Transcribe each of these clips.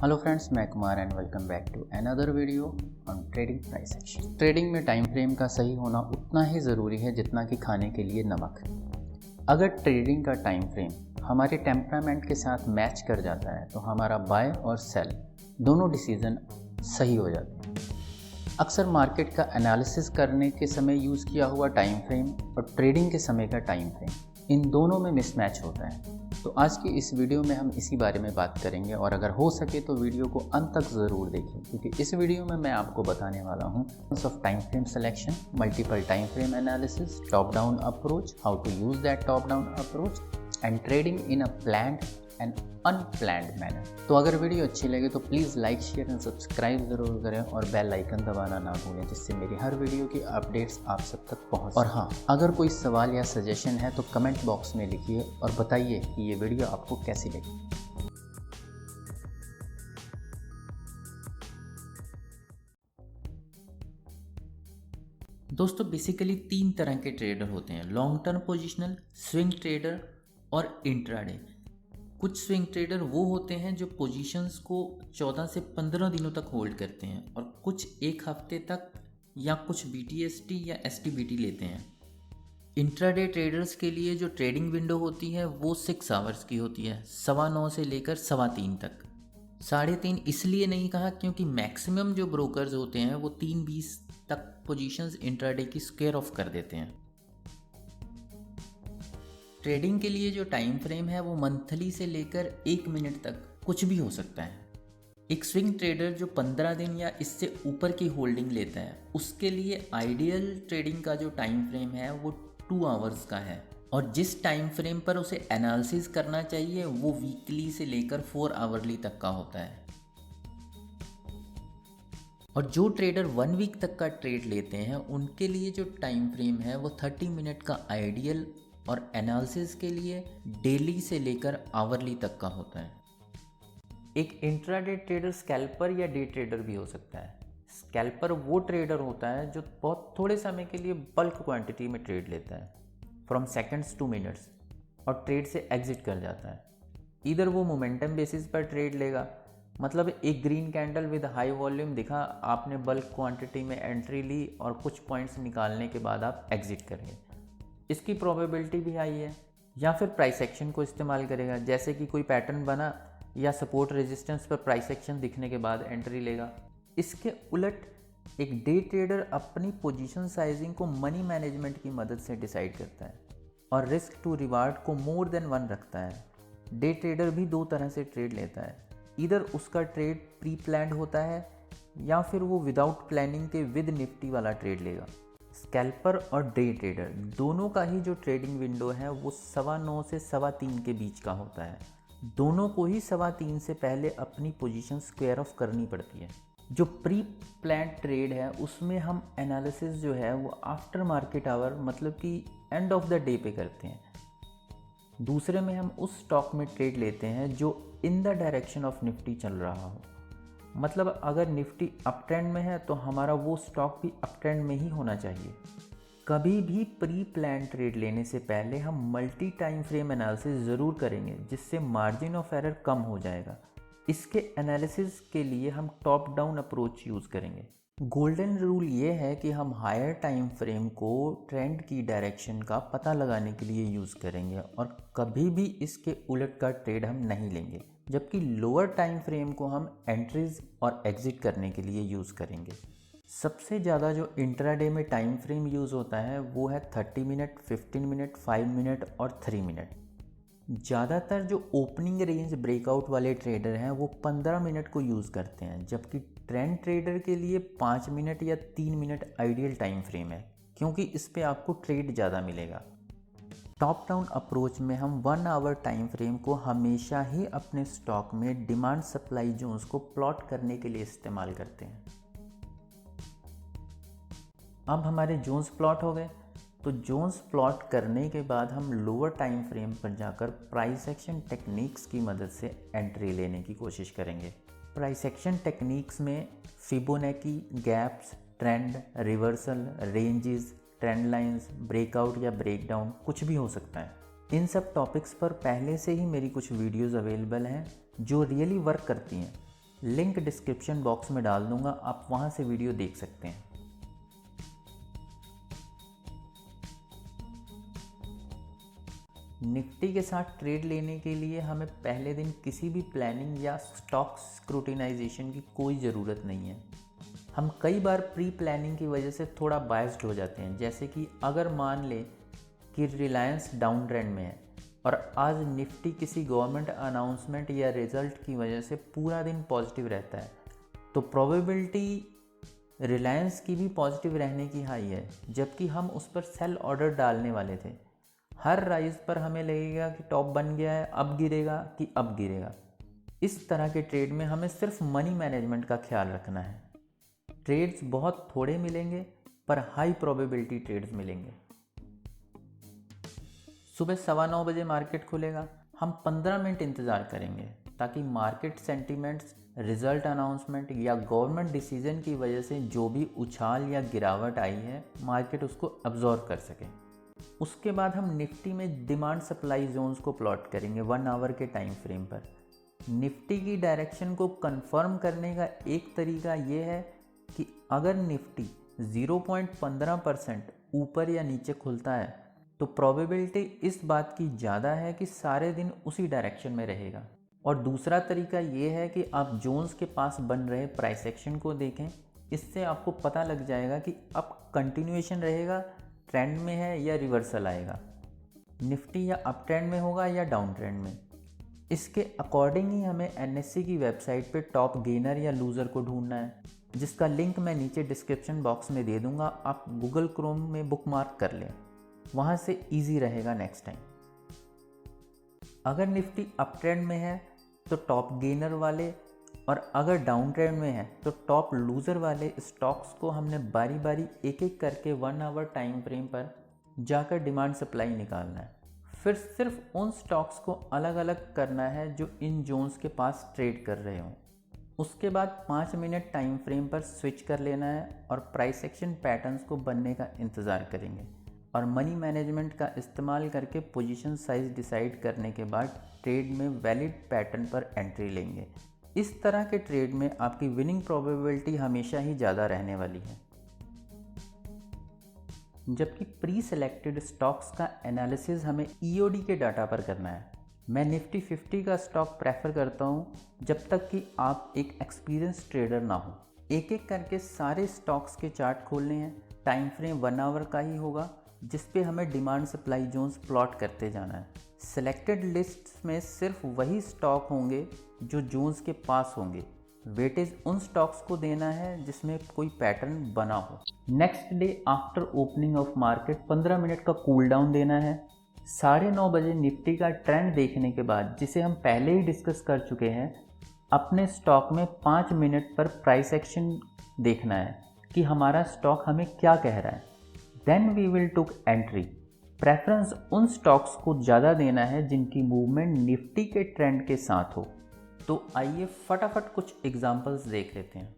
Hello friends, मैं Kumar and welcome back to another video on trading price action. Trading में time frame का सही होना उतना ही ज़रूरी है जितना कि खाने के लिए नमक। अगर ट्रेडिंग का टाइम फ्रेम हमारे टेम्परामेंट के साथ मैच कर जाता है तो हमारा बाय और सेल दोनों डिसीजन सही हो जाते हैं। अक्सर मार्केट का एनालिसिस करने के समय यूज़ किया हुआ टाइम फ्रेम और ट्रेडिंग के समय का टाइम फ्रेम, इन दोनों में मिसमैच होता है। तो आज की इस वीडियो में हम इसी बारे में बात करेंगे और अगर हो सके तो वीडियो को अंत तक ज़रूर देखें, क्योंकि इस वीडियो में मैं आपको बताने वाला हूँ of time frame selection, multiple time frame analysis, top down approach, how to use that top down approach and trading in a planned and unplanned manner. तो अगर वीडियो अच्छी लगे तो please like, share and subscribe ज़रूर करें और bell icon दबाना ना भूलें, जिससे मेरी हर वीडियो की अपडेट्स आप सब तक पहुंच। और हाँ, अगर कोई सवाल या सजेशन है तो कमेंट बॉक्स में लिखिए और बताइए कि ये वीडियो आपको कैसी लगी। दोस्तों, बेसिकली 3 तरह के ट्रेडर होते हैं: long term positional, swing trader और इंट्राडे। कुछ स्विंग ट्रेडर वो होते हैं जो पोजीशंस को 14 से 15 दिनों तक होल्ड करते हैं और कुछ एक हफ्ते तक या कुछ BTST या STBT लेते हैं। इंट्राडे ट्रेडर्स के लिए जो ट्रेडिंग विंडो होती है वो 6 आवर्स की होती है, 9:15 से लेकर 3:15 तक। 3:30 इसलिए नहीं कहा क्योंकि मैक्सिमम जो ब्रोकर्स होते हैं वो 3:20 तक पोजीशंस इंट्राडे की स्क्वायर ऑफ कर देते हैं। ट्रेडिंग के लिए जो टाइम फ्रेम है वो मंथली से लेकर 1 मिनट तक कुछ भी हो सकता है। एक स्विंग ट्रेडर जो 15 दिन या इससे ऊपर की होल्डिंग लेता है उसके लिए आइडियल ट्रेडिंग का जो टाइम फ्रेम है वो 2 आवर्स का है, और जिस टाइम फ्रेम पर उसे एनालिसिस करना चाहिए वो वीकली से लेकर 4 आवरली तक का होता है। और जो ट्रेडर 1 वीक तक का ट्रेड लेते हैं उनके लिए जो टाइम फ्रेम है वो 30 मिनट का आइडियल और एनालिसिस के लिए डेली से लेकर आवरली तक का होता है। एक इंट्राडे ट्रेडर स्कैल्पर या डे ट्रेडर भी हो सकता है। स्कैल्पर वो ट्रेडर होता है जो बहुत थोड़े समय के लिए बल्क क्वांटिटी में ट्रेड लेता है, फ्रॉम सेकंड्स टू मिनट्स, और ट्रेड से एग्जिट कर जाता है। इधर वो मोमेंटम बेसिस पर ट्रेड लेगा, मतलब एक green candle with high volume दिखा, आपने बल्क क्वांटिटी में एंट्री ली और कुछ पॉइंट्स निकालने के बाद आप एग्जिट करेंगे, इसकी प्रोबेबिलिटी भी हाई है। या फिर प्राइस एक्शन को इस्तेमाल करेगा, जैसे कि कोई पैटर्न बना या सपोर्ट रेजिस्टेंस पर प्राइस एक्शन दिखने के बाद एंट्री लेगा। इसके उलट एक डे ट्रेडर अपनी पोजीशन साइजिंग को मनी मैनेजमेंट की मदद से डिसाइड करता है और रिस्क टू रिवार्ड को मोर देन 1 रखता है। डे ट्रेडर भी 2 तरह से ट्रेड लेता है, इधर उसका ट्रेड प्री प्लान्ड होता है या फिर वो विदाउट प्लानिंग के विद निफ्टी वाला ट्रेड लेगा। स्कैल्पर और डे ट्रेडर दोनों का ही जो ट्रेडिंग विंडो है वो 9:15 से 3:15 के बीच का होता है। दोनों को ही 3:15 से पहले अपनी पोजीशन स्क्वायर ऑफ करनी पड़ती है। जो प्री प्लान ट्रेड है उसमें हम एनालिसिस जो है वो आफ्टर मार्केट आवर, मतलब कि एंड ऑफ द डे पे करते हैं। दूसरे में हम उस स्टॉक में ट्रेड लेते हैं जो in the direction of Nifty चल रहा हो, मतलब अगर निफ्टी अप ट्रेंड में है तो हमारा वो स्टॉक भी अप ट्रेंड में ही होना चाहिए। कभी भी प्री प्लान ट्रेड लेने से पहले हम मल्टी टाइम फ्रेम एनालिसिस ज़रूर करेंगे, जिससे मार्जिन ऑफ एरर कम हो जाएगा। इसके एनालिसिस के लिए हम टॉप डाउन अप्रोच यूज़ करेंगे। गोल्डन रूल ये है कि हम हायर टाइम फ्रेम को ट्रेंड की डायरेक्शन का पता लगाने के लिए यूज़ करेंगे और कभी भी इसके उलट का ट्रेड हम नहीं लेंगे, जबकि लोअर टाइम फ्रेम को हम एंट्रीज और एग्जिट करने के लिए यूज़ करेंगे। सबसे ज़्यादा जो इंट्राडे में टाइम फ्रेम यूज़ होता है वो है 30 मिनट, 15 मिनट, 5 मिनट और 3 मिनट। ज़्यादातर जो ओपनिंग रेंज ब्रेकआउट वाले ट्रेडर हैं वो 15 मिनट को यूज़ करते हैं, जबकि ट्रेंड ट्रेडर के लिए 5 मिनट या 3 मिनट आइडियल टाइम फ्रेम है, क्योंकि इस पे आपको ट्रेड ज़्यादा मिलेगा। टॉप डाउन अप्रोच में हम 1 आवर टाइम फ्रेम को हमेशा ही अपने स्टॉक में डिमांड सप्लाई जोन्स को प्लॉट करने के लिए इस्तेमाल करते हैं। अब हमारे जोन्स प्लॉट हो गए, तो जोन्स प्लॉट करने के बाद हम लोअर टाइम फ्रेम पर जाकर प्राइस एक्शन टेक्निक्स की मदद से एंट्री लेने की कोशिश करेंगे। प्राइस एक्शन टेक्निक्स में Fibonacci, gaps, trend, reversal, ranges, trend lines, breakout या ब्रेकडाउन कुछ भी हो सकता है। इन सब टॉपिक्स पर पहले से ही मेरी कुछ वीडियोस अवेलेबल हैं जो रियली वर्क करती हैं। लिंक डिस्क्रिप्शन बॉक्स में डाल दूंगा, आप वहां से वीडियो देख सकते हैं। निफ्टी के साथ ट्रेड लेने के लिए हमें पहले दिन किसी भी प्लानिंग या स्टॉक स्क्रूटिनाइजेशन की कोई ज़रूरत नहीं है। हम कई बार प्री प्लानिंग की वजह से थोड़ा बायस्ड हो जाते हैं, जैसे कि अगर मान लें कि रिलायंस डाउन ट्रेंड में है और आज निफ्टी किसी गवर्नमेंट अनाउंसमेंट या रिजल्ट की वजह से पूरा दिन पॉजिटिव रहता है, तो प्रोबेबिलिटी रिलायंस की भी पॉजिटिव रहने की हाई है, जबकि हम उस पर सेल ऑर्डर डालने वाले थे। हर राइज पर हमें लगेगा कि टॉप बन गया है, अब गिरेगा कि अब गिरेगा। इस तरह के ट्रेड में हमें सिर्फ मनी मैनेजमेंट का ख्याल रखना है। ट्रेड्स बहुत थोड़े मिलेंगे पर हाई प्रोबेबिलिटी ट्रेड्स मिलेंगे। सुबह 9:15 बजे मार्केट खुलेगा, हम 15 मिनट इंतज़ार करेंगे ताकि मार्केट सेंटीमेंट्स, रिजल्ट अनाउंसमेंट या गवर्नमेंट डिसीजन की वजह से जो भी उछाल या गिरावट आई है, मार्केट उसको अब्जॉर्व कर सके। उसके बाद हम निफ्टी में डिमांड सप्लाई जोन्स को प्लॉट करेंगे 1 आवर के टाइम फ्रेम पर। निफ्टी की डायरेक्शन को कंफर्म करने का एक तरीका ये है कि अगर निफ्टी 0.15% ऊपर या नीचे खुलता है तो प्रोबेबिलिटी इस बात की ज़्यादा है कि सारे दिन उसी डायरेक्शन में रहेगा। और दूसरा तरीका ये है कि आप जोन्स के पास बन रहे प्राइस एक्शन को देखें, इससे आपको पता लग जाएगा कि अब कंटिन्यूएशन रहेगा, ट्रेंड में है या रिवर्सल आएगा, निफ्टी या अप ट्रेंड में होगा या डाउन ट्रेंड में। इसके अकॉर्डिंग ही हमें एनएससी की वेबसाइट पे टॉप गेनर या लूज़र को ढूंढना है, जिसका लिंक मैं नीचे डिस्क्रिप्शन बॉक्स में दे दूंगा। आप गूगल क्रोम में बुकमार्क कर लें, वहाँ से इजी रहेगा नेक्स्ट टाइम। अगर निफ्टी अप ट्रेंड में है तो टॉप गेनर वाले, और अगर डाउन ट्रेंड में है तो टॉप लूज़र वाले स्टॉक्स को हमने बारी बारी एक एक करके 1 आवर टाइम फ्रेम पर जाकर डिमांड सप्लाई निकालना है। फिर सिर्फ उन स्टॉक्स को अलग अलग करना है जो इन जोन्स के पास ट्रेड कर रहे हों। उसके बाद 5 मिनट टाइम फ्रेम पर स्विच कर लेना है और प्राइस एक्शन पैटर्न्स को बनने का इंतज़ार करेंगे, और मनी मैनेजमेंट का इस्तेमाल करके पोजीशन साइज डिसाइड करने के बाद ट्रेड में वैलिड पैटर्न पर एंट्री लेंगे। इस तरह के ट्रेड में आपकी विनिंग प्रोबेबिलिटी हमेशा ही ज़्यादा रहने वाली है। जबकि प्री सेलेक्टेड स्टॉक्स का एनालिसिस हमें ईओडी के डाटा पर करना है। मैं निफ्टी 50 का स्टॉक प्रेफर करता हूँ जब तक कि आप एक एक्सपीरियंस ट्रेडर ना हो। एक एक करके सारे स्टॉक्स के चार्ट खोलने हैं। टाइम फ्रेम 1 आवर का ही होगा, जिस पे हमें डिमांड सप्लाई जोन्स प्लॉट करते जाना है। सिलेक्टेड लिस्ट में सिर्फ वही स्टॉक होंगे जो जोन्स के पास होंगे। वेटेज उन स्टॉक्स को देना है जिसमें कोई पैटर्न बना हो। Next day after opening of market 15 minute का कूल डाउन देना है। 9:30 बजे निफ्टी का ट्रेंड देखने के बाद, जिसे हम पहले ही डिस्कस कर चुके हैं, अपने स्टॉक में 5 मिनट पर प्राइस एक्शन देखना है कि हमारा स्टॉक हमें क्या कह रहा है। Then we will took entry. Preference उन स्टॉक्स को ज़्यादा देना है जिनकी मूवमेंट निफ्टी के ट्रेंड के साथ हो। तो आइए फटाफट कुछ एग्जांपल्स देख लेते हैं।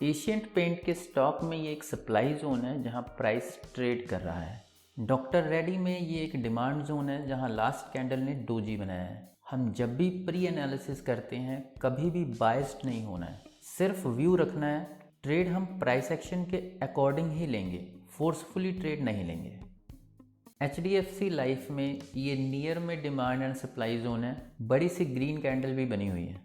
एशियंट पेंट के स्टॉक में ये एक सप्लाई जोन है जहां प्राइस ट्रेड कर रहा है। डॉक्टर रेड्डी में ये एक डिमांड जोन है जहां लास्ट कैंडल ने डोजी बनाया है। हम जब भी प्री एनालिसिस करते हैं कभी भी बायस्ड नहीं होना है, सिर्फ व्यू रखना है। ट्रेड हम प्राइस एक्शन के अकॉर्डिंग ही लेंगे, फोर्सफुली ट्रेड नहीं लेंगे। HDFC लाइफ में ये नियर में डिमांड एंड सप्लाई जोन है, बड़ी सी ग्रीन कैंडल भी बनी हुई है।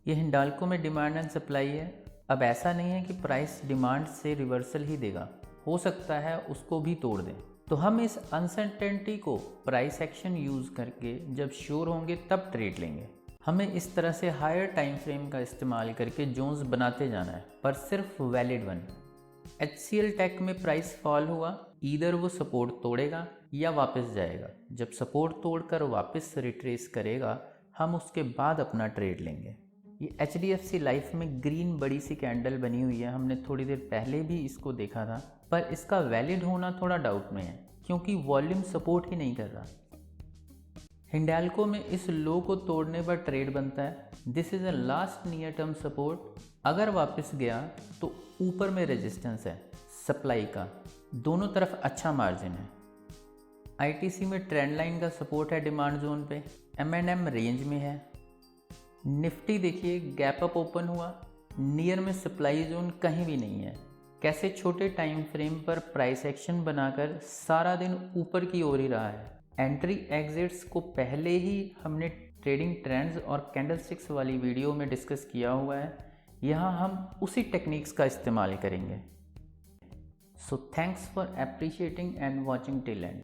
ये हिंडाल्को में डिमांड एंड सप्लाई है। अब ऐसा नहीं है कि प्राइस डिमांड से रिवर्सल ही देगा, हो सकता है उसको भी तोड़ दें। तो हम इस अनसर्टेनिटी को प्राइस एक्शन यूज़ करके जब श्योर होंगे तब ट्रेड लेंगे। हमें इस तरह से हायर टाइम फ्रेम का इस्तेमाल करके जोन्स बनाते जाना है, पर सिर्फ वैलिड वन। HCL टेक में प्राइस फॉल हुआ, ईदर वो सपोर्ट तोड़ेगा या वापस जाएगा। जब सपोर्ट तोड़कर वापस रिट्रेस करेगा, हम उसके बाद अपना ट्रेड लेंगे। ये HDFC लाइफ में ग्रीन बड़ी सी कैंडल बनी हुई है, हमने थोड़ी देर पहले भी इसको देखा था, पर इसका वैलिड होना थोड़ा डाउट में है क्योंकि वॉल्यूम सपोर्ट ही नहीं कर रहा। हिंडाल्को में इस लो को तोड़ने पर ट्रेड बनता है। This is a last near term support. अगर वापस गया तो ऊपर में रेजिस्टेंस है सप्लाई का, दोनों तरफ अच्छा मार्जिन है। ITC में ट्रेंड लाइन का सपोर्ट है डिमांड जोन पे। M&M रेंज में है। निफ्टी देखिए गैप अप ओपन हुआ, नियर में सप्लाई जोन कहीं भी नहीं है। कैसे छोटे टाइम फ्रेम पर प्राइस एक्शन बनाकर सारा दिन ऊपर की ओर ही रहा है। एंट्री एग्जिट्स को पहले ही हमने ट्रेडिंग ट्रेंड्स और कैंडलस्टिक्स वाली वीडियो में डिस्कस किया हुआ है। यहाँ हम उसी टेक्निक्स का इस्तेमाल करेंगे। So thanks for appreciating and watching till and.